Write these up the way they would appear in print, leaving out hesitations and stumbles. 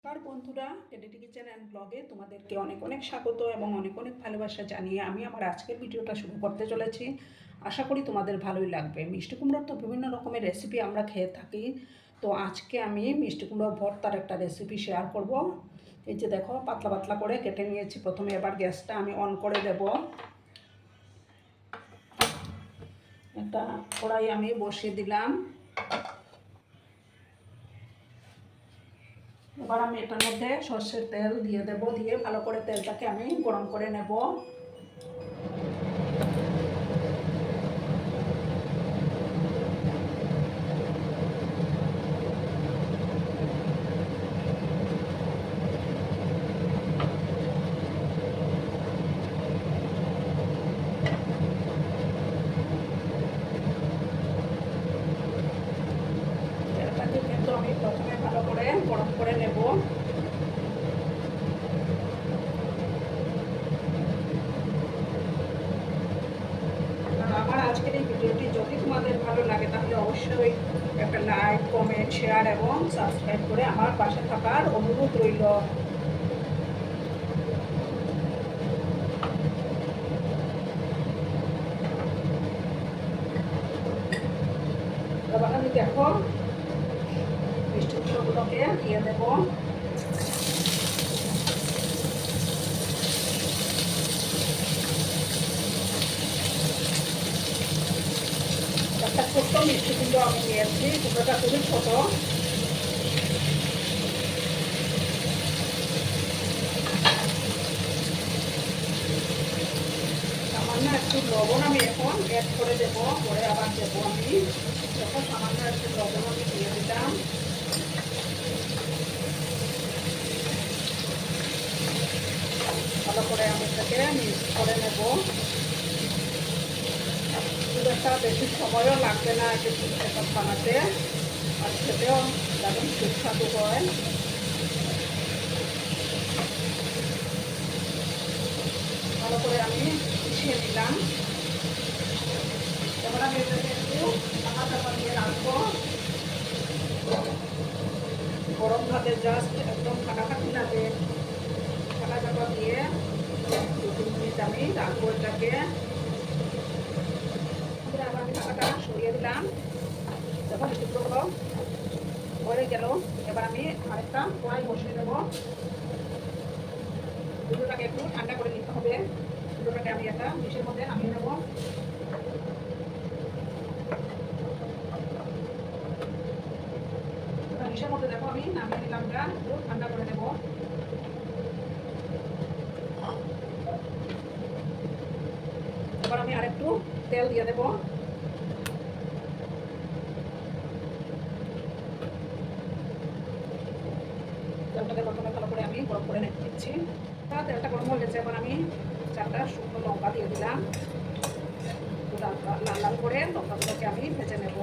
নমস্কার বন্ধুরা, কেডিটি kitchen and ব্লগে তোমাদেরকে অনেক অনেক স্বাগত এবং অনেক অনেক ভালোবাসা জানিয়ে আমি আমার আজকের ভিডিওটা শুরু করতে চলেছি। আশা করি তোমাদের ভালোই লাগবে। মিষ্টি কুমড়োর তো বিভিন্ন রকমের রেসিপি আমরা খেয়ে থাকি। তো আজকে আমি মিষ্টি কুমড়ো ভর্তার একটা রেসিপি শেয়ার করব। এই যে দেখো, পাতলা পাতলা করে কেটে নিয়েছি। প্রথমে এবার গ্যাসটা আমি অন করে দেব। একটা কড়াই আমি বসিয়ে দিলাম। এবার আমি এটার মধ্যে সর্ষের তেল দিয়ে দেব। দিয়ে ভালো করে তেলটাকে আমি গরম করে নেব। তেলটাকে কিন্তু আমি প্রথমে ভালো করে গরম করে নেব। আমার আজকের এই ভিডিওটি যদি তোমাদের ভালো লাগে তাহলে অবশ্যই একটা লাইক, কমেন্ট, শেয়ার এবং সাবস্ক্রাইব করে আমার পাশে থাকার অনুরোধ রইল। এবার আমি দেখো মিষ্টি কুমড়োগুলোকে দিয়ে দেবো। একটা ছোট্ট মিষ্টি কুমড়ো আমি নিয়েছি, কুমড়োটা খুবই ছোট। সামান্য একটু লবণ আমি এখন অ্যাড করে দেবো, পরে আবার দেবো আমি। দেখো, সামান্য একটু লবণ আমি দিয়ে দিলাম। ভালো করে আমি এটাকে মিক্স করে নেব। খুব একটা বেশি সময়ও লাগবে না এটা বানাতে, আর খেতেও দারুণ সুস্বাদু হয়। ভালো করে আমি মিশিয়ে নিলাম। এবার আমি এটাকে একটু ঢাকা চাপা দিয়ে রাখবো। গরম ভাতে জাস্ট একদম খাটাখাটি লাগে। ঢাকা চাপা দিয়ে 2-3 মিনিট আমি রাখবো এটাকে। আবার আমি ঢাকাটা সরিয়ে দিলাম। দেখো মিষ্টিগুলো হয়ে গেল। এবার আমি আরেকটা কড়াই বসিয়ে দেবো। দুধটাকে একটু ঠান্ডা করে নিতে হবে। দুধটাকে আমি একটা ডিশের মধ্যে নামিয়ে নেবো। ডিশের মধ্যে দেখো আমি নামিয়ে নিলাম, একটু ঠান্ডা করে নেবো। এবার আমি আরেকটু তেল দিয়ে দেবো। তেলটাকে প্রথমে ভালো করে আমি গরম করে নিচ্ছি। তেলটা গরম হয়ে গেছে। এবার আমি 4টা শুকনো লঙ্কা দিয়ে দিলাম। লাল লাল করে লঙ্কাগুলোকে আমি ভেজে নেব।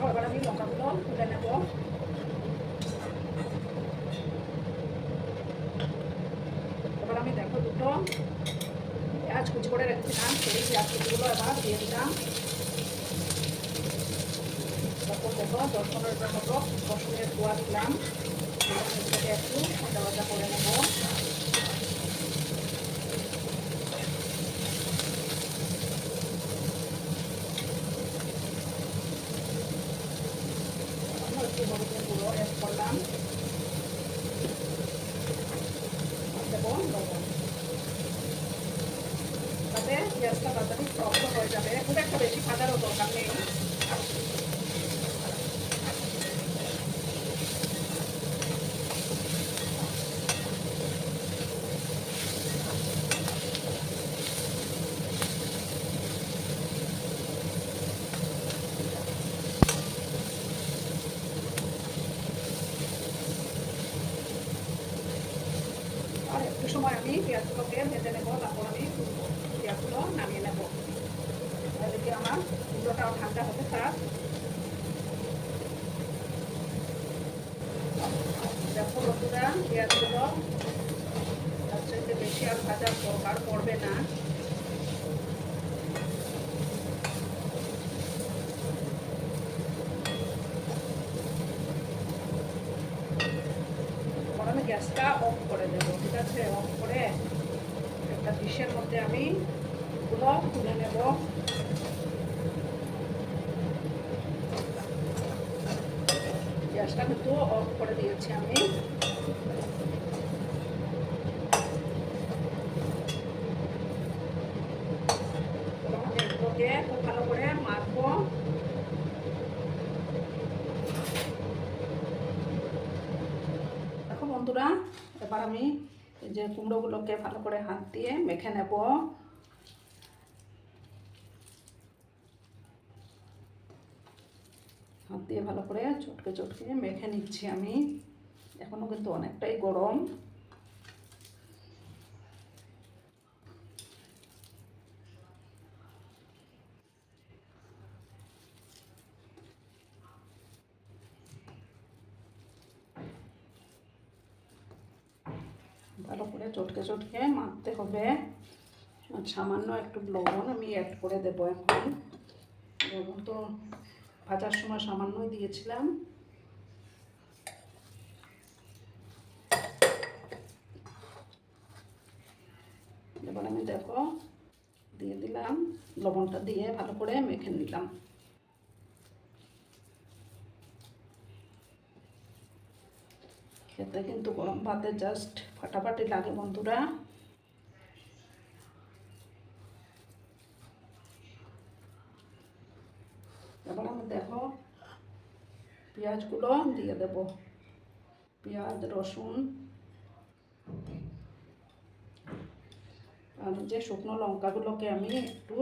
এবার আমি লঙ্কাগুলো তুলে নেব। এবার আমি দেখো দুটো পেঁয়াজ কুচি করে রেখেছিলাম, সেই পেঁয়াজ কুচিগুলো এবার দিয়ে দিলাম। তারপর দেখো 10-15 মতো রসুনের কোয়া দিলাম। এটাকে একটু ভাজা ভাজা করে নেব। একটু হলুদের গুঁড়ো অ্যাড করলাম। দেবো লবণ। তাতে পেঁয়াজটা তাড়াতাড়ি সফট হয়ে যাবে। খুব একটা বেশি ভাজারও দরকার নেই। আর একটু সময় আমি পেঁয়াজগুলোকে ভেজে নেবো। তারপর আমি পেঁয়াজগুলো নামিয়ে নেব। এদিকে আমার কুমড়োটাও ঠান্ডা হতে থাক। বন্ধুরা, পেঁয়াজগুলো তার চাইতে বেশি আর ভাজার দরকার পড়বে না। আমি গ্যাসটা অফ করে দেবো, ঠিক আছে? অফ করে একটা ডিশের মধ্যে আমি এগুলো তুলে নেব। গ্যাসটা কিন্তু অফ করে দিয়েছি আমি। এগুলোকে খুব ভালো করে মাখবো। দেখো বন্ধুরা, এবার আমি এই যে কুমড়োগুলোকে ভালো করে হাত দিয়ে মেখে নেব। হাত দিয়ে ভালো করে চটকে চটকে মেখে নিচ্ছি আমি। এখনো কিন্তু অনেকটাই গরম। ভালো করে চটকে চটকে মাখতে হবে। আর সামান্য একটু লবণ আমি অ্যাড করে দেবো এখন। লবণ তো ভাজার সময় সামান্যই দিয়েছিলাম। এবার আমি দেখো দিয়ে দিলাম, লবণটা দিয়ে ভালো করে মেখে নিলাম। খেতে কিন্তু গরম ভাতে জাস্ট ফাটাফাটি লাগে বন্ধুরা। এবার আমি দেখো পেঁয়াজগুলো দিয়ে দেব। পেঁয়াজ, রসুন আর যে শুকনো লঙ্কাগুলোকে আমি একটু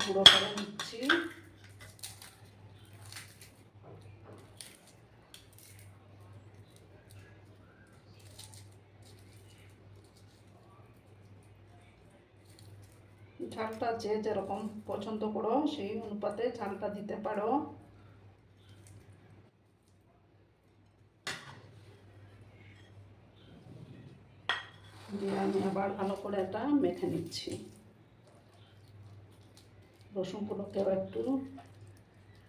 গুঁড়ো করে নিচ্ছি। ঝালটা যে যেরকম পছন্দ করো সেই অনুপাতে ঝালটা দিতে পারো। দিয়ে আমি আবার ভালো করে এটা মেখে নিচ্ছি। রসুনগুলোকেও একটু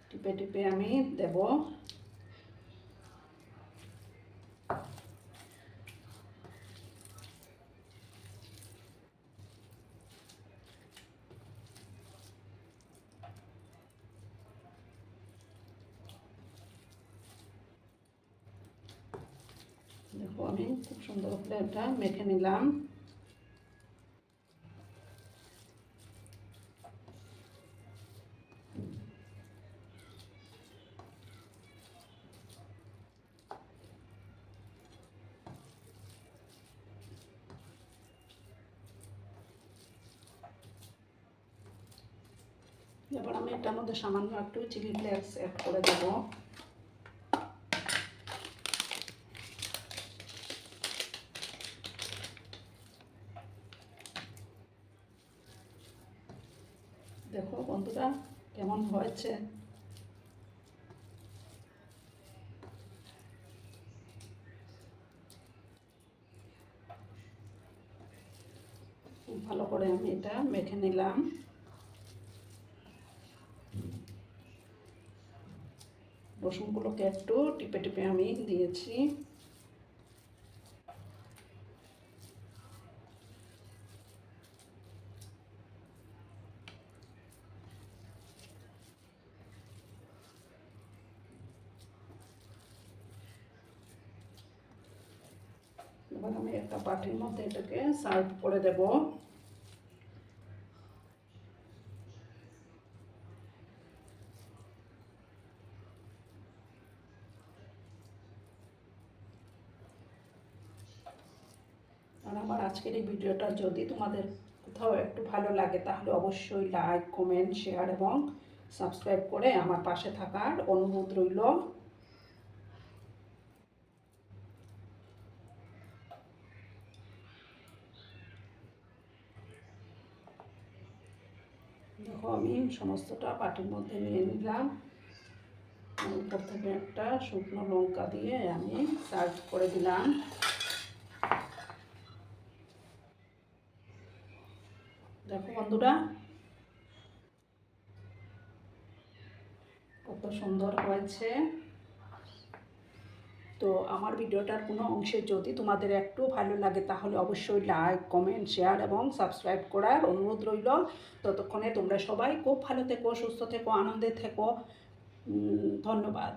টিপে টিপে আমি দেব। দেখো আমি খুব সুন্দর করে এটা মেখে নিলাম। এবার আমি এটার মধ্যে সামান্য একটু চিলি ফ্লেক্স অ্যাড করে দেবো। দেখো বন্ধুরা কেমন হয়েছে। খুব ভালো করে আমি এটা মেখে নিলাম। রসুনগুলোকে একটু টিপে টিপে আমি দিয়েছি। এবার আমি একটা বাটির মধ্যে এটাকে সার্ভ করে দেব। আর আমার আজকের এই ভিডিওটা যদি তোমাদের কোথাও একটু ভালো লাগে তাহলে অবশ্যই লাইক, কমেন্ট, শেয়ার এবং সাবস্ক্রাইব করে আমার পাশে থাকার অনুরোধ রইল। দেখো আমি সমস্তটা বাটির মধ্যে নিয়ে নিলাম। উপর থেকে একটা শুকনো লঙ্কা দিয়ে আমি সার্ভ করে দিলাম। দেখো বন্ধুরা কত সুন্দর হয়েছে। তো আমার ভিডিওটার কোনো অংশে যদি তোমাদের একটু ভালো লাগে তাহলে অবশ্যই লাইক, কমেন্ট, শেয়ার এবং সাবস্ক্রাইব করার অনুরোধ রইল। ততক্ষণে তোমরা সবাই খুব ভালো থেকো, সুস্থ থেকো, আনন্দে থেকো। ধন্যবাদ।